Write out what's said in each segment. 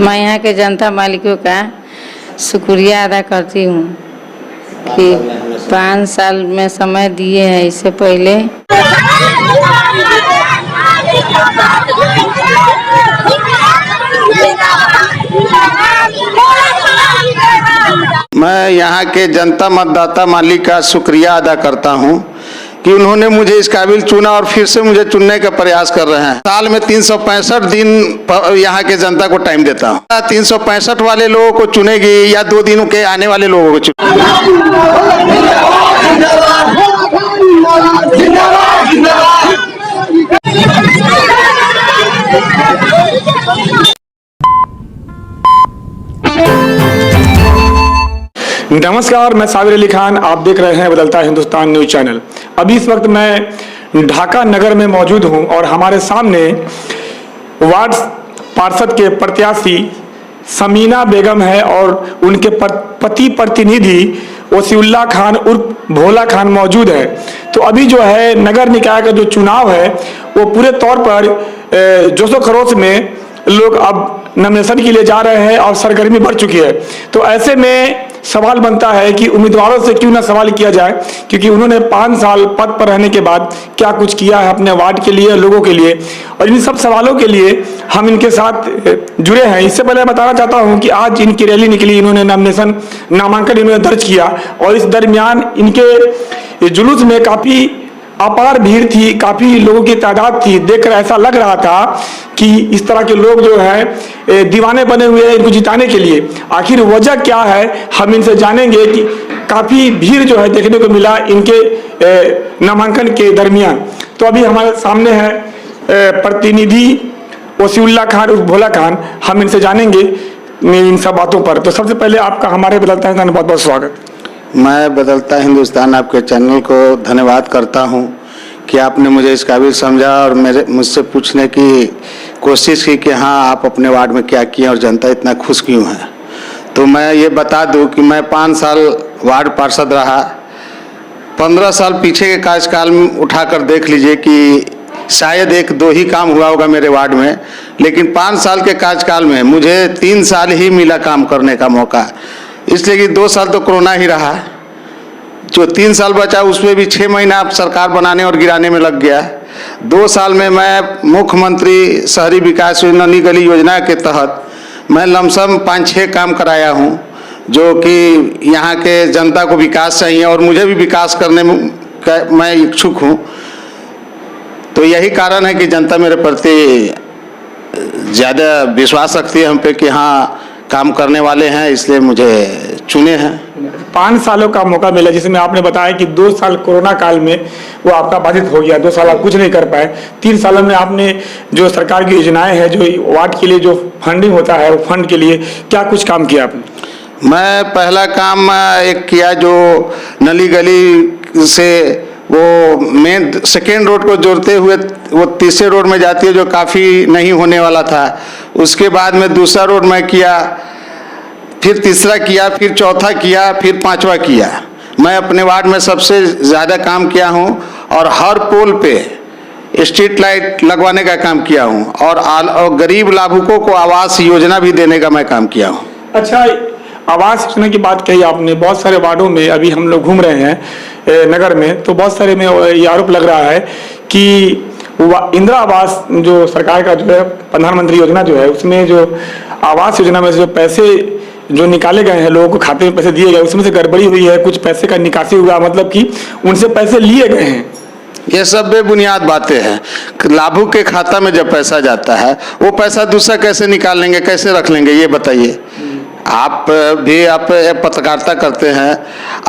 मैं यहाँ के जनता मालिकों का शुक्रिया अदा करती हूँ कि 5 साल में समय दिए हैं। इससे पहले मैं यहाँ के जनता मतदाता मालिक का शुक्रिया अदा करता हूँ कि उन्होंने मुझे इस काबिल चुना और फिर से मुझे चुनने का प्रयास कर रहे हैं। साल में 365 दिन यहाँ के जनता को टाइम देता हूँ। 365 वाले लोगों को चुनेगी या 2 दिनों के आने वाले लोगों को चुनेगी। नमस्कार, मैं साबिर अली खान, आप देख रहे हैं बदलता हिंदुस्तान न्यूज चैनल। अभी इस वक्त मैं ढाका नगर में मौजूद हूं और हमारे सामने वार्ड पार्षद के प्रत्याशी समीना बेगम है और उनके पति प्रतिनिधि वसीउल्लाह खान उर्फ भोला खान मौजूद है। तो अभी जो है नगर निकाय का जो चुनाव है वो पूरे तौर पर जोशो खरोश में लोग अब नॉमिनेशन के लिए जा रहे हैं और सरगर्मी बढ़ चुकी है। तो ऐसे में सवाल बनता है कि उम्मीदवारों से क्यों ना सवाल किया जाए, क्योंकि उन्होंने 5 साल पद पर रहने के बाद क्या कुछ किया है अपने वार्ड के लिए, लोगों के लिए। और इन सब सवालों के लिए हम इनके साथ जुड़े हैं। इससे पहले बताना चाहता हूं कि आज इनकी रैली निकली, इन्होंने नामांकन इन्होंने दर्ज किया और इस दरमियान इनके जुलूस में काफ़ी अपार भीड़ थी, काफ़ी लोगों की तादाद थी। देखकर ऐसा लग रहा था कि इस तरह के लोग जो है दीवाने बने हुए हैं इनको जिताने के लिए। आखिर वजह क्या है, हम इनसे जानेंगे कि काफ़ी भीड़ जो है देखने को मिला इनके नामांकन के दरमियान। तो अभी हमारे सामने है प्रतिनिधि वसीउल्लाह खान उर्फ भोला खान, हम इनसे जानेंगे इन सब बातों पर। तो सबसे पहले आपका हमारे बदलता हिंदुस्तान बहुत बहुत स्वागत। मैं बदलता हिंदुस्तान आपके चैनल को धन्यवाद करता हूं कि आपने मुझे इस काबिल समझा और मुझसे पूछने की कोशिश की कि हाँ आप अपने वार्ड में क्या किए और जनता इतना खुश क्यों है। तो मैं ये बता दूं कि मैं 5 साल वार्ड पार्षद रहा। 15 साल पीछे के कार्यकाल में उठाकर देख लीजिए कि शायद 1-2 ही काम हुआ होगा मेरे वार्ड में, लेकिन 5 साल के कार्यकाल में मुझे 3 साल ही मिला काम करने का मौका, इसलिए कि 2 साल तो कोरोना ही रहा। जो 3 साल बचा उसमें भी 6 महीना सरकार बनाने और गिराने में लग गया। 2 साल में मैं मुख्यमंत्री शहरी विकास योजना नई गली योजना के तहत मैं लमसम 5-6 काम कराया हूं, जो कि यहाँ के जनता को विकास चाहिए और मुझे भी विकास करने में मैं इच्छुक हूँ। तो यही कारण है कि जनता मेरे प्रति ज़्यादा विश्वास रखती है हम पे कि हाँ काम करने वाले हैं, इसलिए मुझे चुने हैं। 5 सालों का मौका मिला, जिसमें आपने बताया कि 2 साल कोरोना काल में वो आपका बाधित हो गया, 2 साल आप कुछ नहीं कर पाए। 3 सालों में आपने जो सरकार की योजनाएं हैं, जो वार्ड के लिए जो फंडिंग होता है, वो फंड के लिए क्या कुछ काम किया आपने? मैं पहला काम एक किया जो नली गली से वो मेन सेकेंड रोड को जोड़ते हुए वो तीसरे रोड में जाती है, जो काफ़ी नहीं होने वाला था। उसके बाद में दूसरा रोड मैं किया, फिर तीसरा किया, फिर चौथा किया, फिर 5वां किया। मैं अपने वार्ड में सबसे ज़्यादा काम किया हूँ और हर पोल पे स्ट्रीट लाइट लगवाने का काम किया हूँ और गरीब लाभुकों को आवास योजना भी देने का मैं काम किया हूँ। अच्छा, आवास योजना की बात कही आपने। बहुत सारे वार्डों में अभी हम लोग घूम रहे हैं नगर में, तो बहुत सारे में ये आरोप लग रहा है कि इंदिरा आवास जो सरकार का जो है प्रधानमंत्री योजना जो है, उसमें जो आवास योजना में जो पैसे जो निकाले गए हैं, लोगों को खाते में पैसे दिए गए, उसमें से गड़बड़ी हुई है, कुछ पैसे का निकासी हुआ, मतलब कि उनसे पैसे लिए गए हैं। ये सब बेबुनियाद बातें हैं। लाभुक के खाता में जब पैसा जाता है, वो पैसा दूसरा कैसे निकाल लेंगे, कैसे रख लेंगे, ये बताइए। आप पत्रकारिता करते हैं,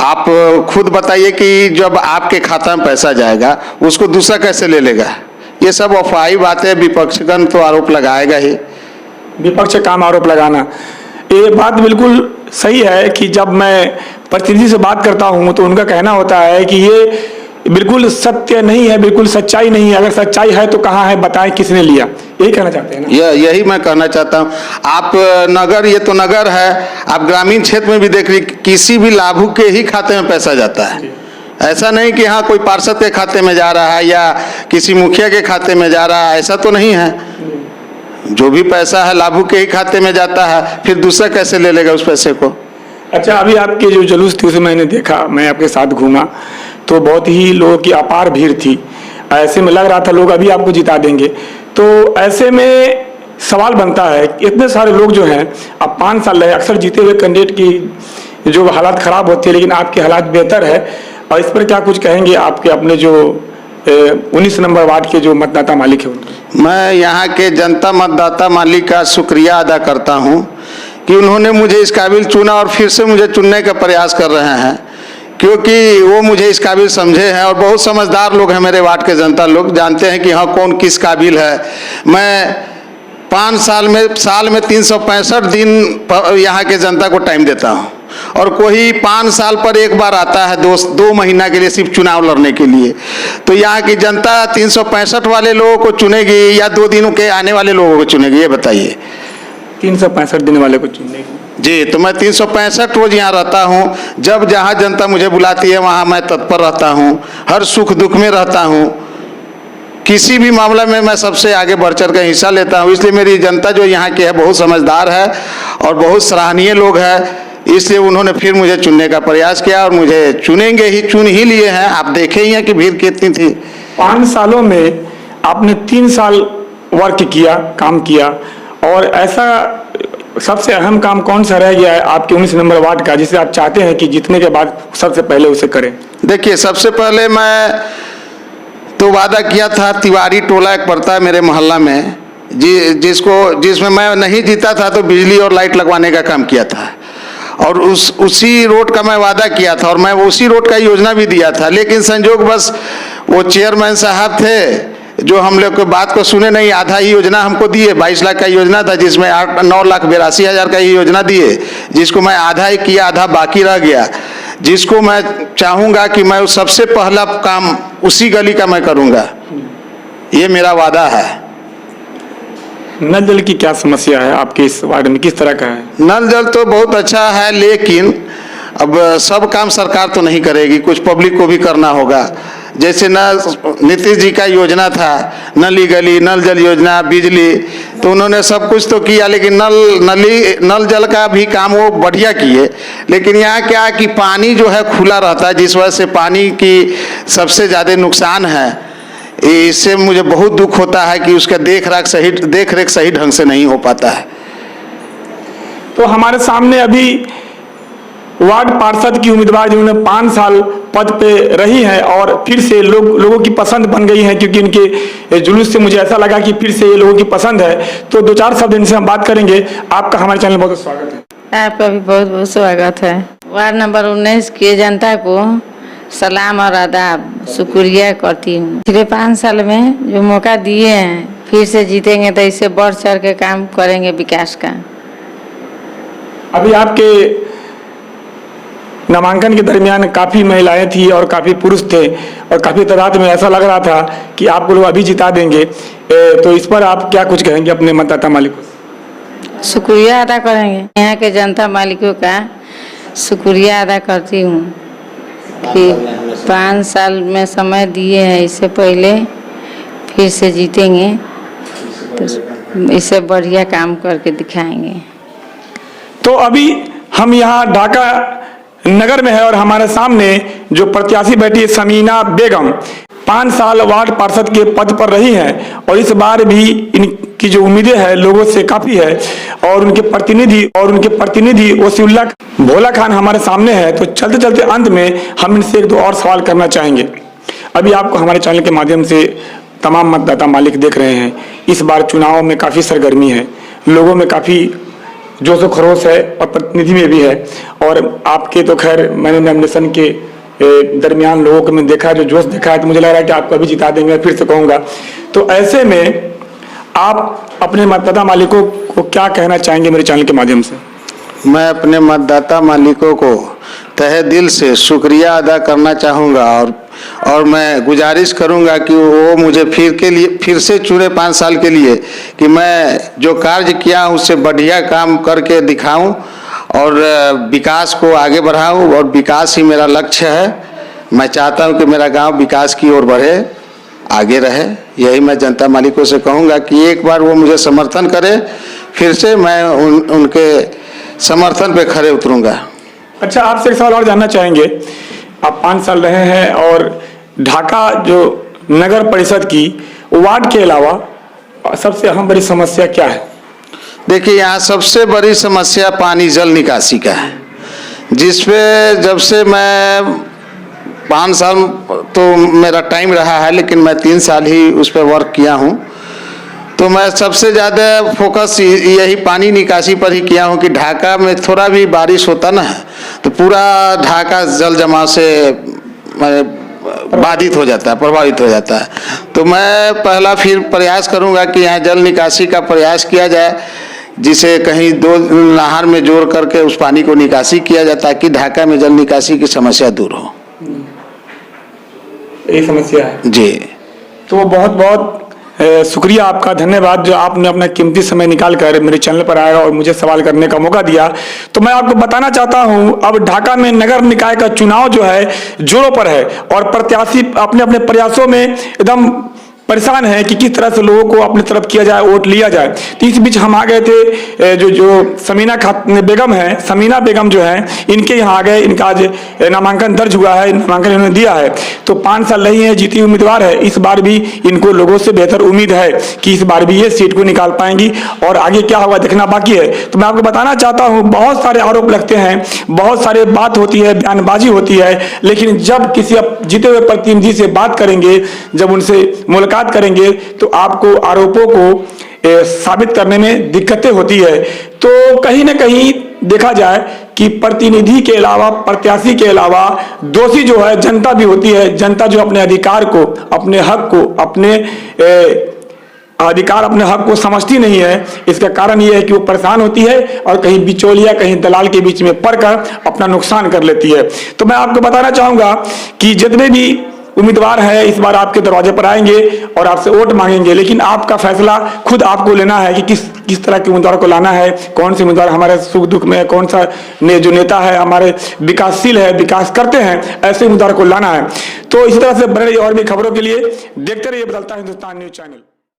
आप खुद बताइए कि जब आपके खाता में पैसा जाएगा उसको दूसरा कैसे ले लेगा। ये सब अफवाही बातें। विपक्षगण तो आरोप लगाएगा ही। विपक्ष काम आरोप लगाना, ये बात बिल्कुल सही है कि जब मैं प्रतिनिधि से बात करता हूँ तो उनका कहना होता है कि ये बिल्कुल सत्य नहीं है, बिल्कुल सच्चाई नहीं है। अगर सच्चाई है तो कहाँ है, बताएं किसने लिया। यही कहना चाहते हैं ना? यही मैं कहना चाहता हूँ। आप नगर, ये तो नगर है, आप ग्रामीण क्षेत्र में भी देख लीजिए, किसी भी लाभुक के ही खाते में पैसा जाता है। ऐसा नहीं कि हाँ कोई पार्षद के खाते में जा रहा है या किसी मुखिया के खाते में जा रहा है, ऐसा तो नहीं है। जो भी पैसा है लाभू के ही खाते में जाता है, फिर दूसरा कैसे ले लेगा उस पैसे को। अच्छा, अभी आपके जो जुलूस थी उसे मैंने देखा, मैं आपके साथ घूमा तो बहुत ही लोगों की अपार भीड़ थी। ऐसे में लग रहा था लोग अभी आपको जिता देंगे। तो ऐसे में सवाल बनता है, इतने सारे लोग जो हैं, अब 5 साल रहे, अक्सर जीते हुए कैंडिडेट की जो हालात खराब होती है, लेकिन आपके हालात बेहतर है। और इस पर क्या कुछ कहेंगे आपके अपने जो 19 नंबर वार्ड के जो मतदाता मालिक है उनके? मैं यहाँ के जनता मतदाता मालिक का शुक्रिया अदा करता हूँ कि उन्होंने मुझे इस काबिल चुना और फिर से मुझे चुनने का प्रयास कर रहे हैं, क्योंकि वो मुझे इस काबिल समझे हैं। और बहुत समझदार लोग हैं मेरे वार्ड के जनता लोग, जानते हैं कि हाँ कौन किस काबिल है। मैं 5 साल में 365 दिन यहाँ के जनता को टाइम देता हूँ, और कोई 5 साल पर एक बार आता है 2 महीना के लिए सिर्फ चुनाव लड़ने के लिए। तो यहाँ की जनता 365 वाले लोगों को चुनेगी या 2 दिनों के आने वाले लोगों को चुनेगी, ये बताइए। 365 दिन वाले को चुनेगी जी। तो मैं 365 रोज यहाँ रहता हूँ। जब जहाँ जनता मुझे बुलाती है वहाँ मैं तत्पर रहता हूँ, हर सुख दुख में रहता हूँ। किसी भी मामला में मैं सबसे आगे बढ़ चढ़ कर हिस्सा लेता हूँ। इसलिए मेरी जनता जो यहाँ की है बहुत समझदार है और बहुत सराहनीय लोग हैं। इसलिए उन्होंने फिर मुझे चुनने का प्रयास किया और मुझे चुनेंगे ही, चुन ही लिए हैं। आप देखे ही हैं कि भीड़ कितनी थी। 5 सालों में आपने 3 साल वर्क किया, काम किया, और ऐसा सबसे अहम काम कौन सा रह गया है आपके 19 नंबर वार्ड का, जिसे आप चाहते हैं कि जीतने के बाद सबसे पहले उसे करें? देखिए, सबसे पहले मैं तो वादा किया था, तिवारी टोला एक पड़ता है मेरे मोहल्ला में, जिसमें मैं नहीं जीता था तो बिजली और लाइट लगवाने का काम किया था। और उसी रोड का मैं वादा किया था और मैं उसी रोड का योजना भी दिया था। लेकिन संजोग बस वो चेयरमैन साहब थे जो हम लोग की बात को सुने नहीं। आधा ही योजना हमको दिए, 22 लाख का योजना था जिसमें 9,82,000 का ही योजना दिए, जिसको मैं आधा ही किया, आधा बाकी रह गया। जिसको मैं चाहूँगा कि मैं सबसे पहला काम उसी गली का मैं करूँगा, ये मेरा वादा है। नल जल की क्या समस्या है आपके इस वार्ड में, किस तरह का है? नल जल तो बहुत अच्छा है, लेकिन अब सब काम सरकार तो नहीं करेगी, कुछ पब्लिक को भी करना होगा। जैसे नीतीश जी का योजना था, नली गली, नल जल योजना, बिजली, तो उन्होंने सब कुछ तो किया, लेकिन नल जल का भी काम वो बढ़िया किए। लेकिन यहाँ क्या कि पानी जो है खुला रहता है, जिस वजह से पानी की सबसे ज़्यादा नुकसान है। इससे मुझे बहुत दुख होता है कि उसका देख रेख सही ढंग से नहीं हो पाता है। तो हमारे सामने अभी वार्ड पार्षद की उम्मीदवार जिन्होंने 5 साल पद पे रही हैं और फिर से लोगों की पसंद बन गई हैं, क्योंकि इनके जुलूस से मुझे ऐसा लगा कि फिर से ये लोगों की पसंद है। तो 2-4 शब्द इनसे हम बात करेंगे। आपका हमारे चैनल में बहुत स्वागत है। आपका भी बहुत बहुत स्वागत है। वार्ड नंबर 19 की जनता को सलाम और आदाब, शुक्रिया करती हूँ। पिछले 5 साल में जो मौका दिए हैं, फिर से जीतेंगे तो इससे बढ़ चढ़ के काम करेंगे विकास का। अभी आपके नामांकन के दरमियान काफ़ी महिलाएं थी और काफ़ी पुरुष थे, और काफ़ी तादाद में ऐसा लग रहा था कि आपको लोग अभी जिता देंगे। तो इस पर आप क्या कुछ कहेंगे अपने मतदाता मालिकों से? शुक्रिया अदा करेंगे। यहाँ के जनता मालिकों का शुक्रिया अदा करती हूँ कि 5 साल में समय दिए हैं, इससे पहले फिर से जीतेंगे तो इससे बढ़िया काम करके दिखाएंगे। तो अभी हम यहाँ ढाका नगर में है और हमारे सामने जो प्रत्याशी बैठी है समीना बेगम, 5 साल वार्ड पार्षद के पद पर रही हैं, और इस बार भी इनकी जो उम्मीदें हैं लोगों से काफ़ी है। और उनके प्रतिनिधि वसीउल्लाह भोला खान हमारे सामने है। तो चलते चलते अंत में हम इनसे 1-2 और सवाल करना चाहेंगे। अभी आपको हमारे चैनल के माध्यम से तमाम मतदाता मालिक देख रहे हैं। इस बार चुनाव में काफ़ी सरगर्मी है, लोगों में काफ़ी जोश व खरोश है और प्रतिनिधि में भी है। और आपके तो खैर मैंने नॉमिनेशन के दरमियान लोगों को मैं देखा, जो जोश देखा है, तो मुझे लग रहा है कि आपको अभी जिता देंगे, फिर से कहूँगा। तो ऐसे में आप अपने मतदाता मालिकों को क्या कहना चाहेंगे मेरे चैनल के माध्यम से? मैं अपने मतदाता मालिकों को तहे दिल से शुक्रिया अदा करना चाहूँगा और मैं गुजारिश करूँगा कि वो मुझे फिर से चुने 5 साल के लिए, कि मैं जो कार्य किया उससे बढ़िया काम करके दिखाऊं और विकास को आगे बढ़ाऊं। और विकास ही मेरा लक्ष्य है। मैं चाहता हूं कि मेरा गांव विकास की ओर बढ़े, आगे रहे। यही मैं जनता मालिकों से कहूँगा कि एक बार वो मुझे समर्थन करे, फिर से मैं उनके समर्थन पे खड़े उतरूँगा। अच्छा, आपसे एक सवाल और जानना चाहेंगे। आप 5 साल रहे हैं और ढाका जो नगर परिषद की वार्ड के अलावा सबसे अहम बड़ी समस्या क्या है? देखिए, यहाँ सबसे बड़ी समस्या पानी जल निकासी का है, जिसपे जब से मैं 5 साल तो मेरा टाइम रहा है, लेकिन मैं 3 साल ही उस पर वर्क किया हूँ। तो मैं सबसे ज़्यादा फोकस यही पानी निकासी पर ही किया हूँ कि ढाका में थोड़ा भी बारिश होता ना तो पूरा ढाका जल जमाव से बाधित हो जाता है, प्रभावित हो जाता है। तो मैं पहला फिर प्रयास करूँगा कि यहाँ जल निकासी का प्रयास किया जाए, जिसे कहीं 2 नहर में जोड़ करके उस पानी को निकासी किया जाए, ताकि ढाका में जल निकासी की समस्या दूर हो। ये समस्या है जी। तो बहुत बहुत शुक्रिया आपका, धन्यवाद जो आपने अपना कीमती समय निकाल कर मेरे चैनल पर आया और मुझे सवाल करने का मौका दिया। तो मैं आपको बताना चाहता हूं, अब ढाका में नगर निकाय का चुनाव जो है जोरों पर है और प्रत्याशी अपने अपने प्रयासों में एकदम परेशान है कि किस तरह से लोगों को अपनी तरफ किया जाए, वोट लिया जाए। तो इस बीच हम आ गए थे, जो समीना बेगम है, समीना बेगम जो है, इनके यहाँ आ गए। इनका आज नामांकन दर्ज हुआ है, नामांकन इन्होंने दिया है। तो 5 साल रही है, जीती उम्मीदवार है। इस बार भी इनको लोगों से बेहतर उम्मीद है कि इस बार भी ये सीट को निकाल पाएंगी और आगे क्या होगा देखना बाकी है। तो मैं आपको बताना चाहता हूँ, बहुत सारे आरोप लगते हैं, बहुत सारे बात होती है, बयानबाजी होती है, लेकिन जब किसी जीते हुए प्रतिनिधि से बात करेंगे, जब उनसे मुलाकात करेंगे, तो आपको आरोपों को साबित करने में दिक्कतें होती है। तो कहीं ना कहीं देखा जाए कि प्रतिनिधि के अलावा, प्रत्याशी के अलावा दोषी जो है जनता भी होती है। जनता जो अपने अधिकार को, अपने हक को, अपने अधिकार, अपने हक को समझती नहीं है। इसका कारण यह है कि वो परेशान होती है और कहीं बिचौलिया, कहीं दलाल के बीच में पड़कर अपना नुकसान कर लेती है। तो मैं आपको बताना चाहूंगा कि जितने भी उम्मीदवार है इस बार आपके दरवाजे पर आएंगे और आपसे वोट मांगेंगे, लेकिन आपका फैसला खुद आपको लेना है कि किस तरह के उम्मीदवार को लाना है, कौन से उम्मीदवार हमारे सुख दुख में, कौन सा जो नेता है हमारे विकासशील है, विकास करते हैं, ऐसे उम्मीदवार को लाना है। तो इसी तरह से बने रहिए और भी खबरों के लिए देखते रहिए बदलता हिंदुस्तान न्यूज़ चैनल।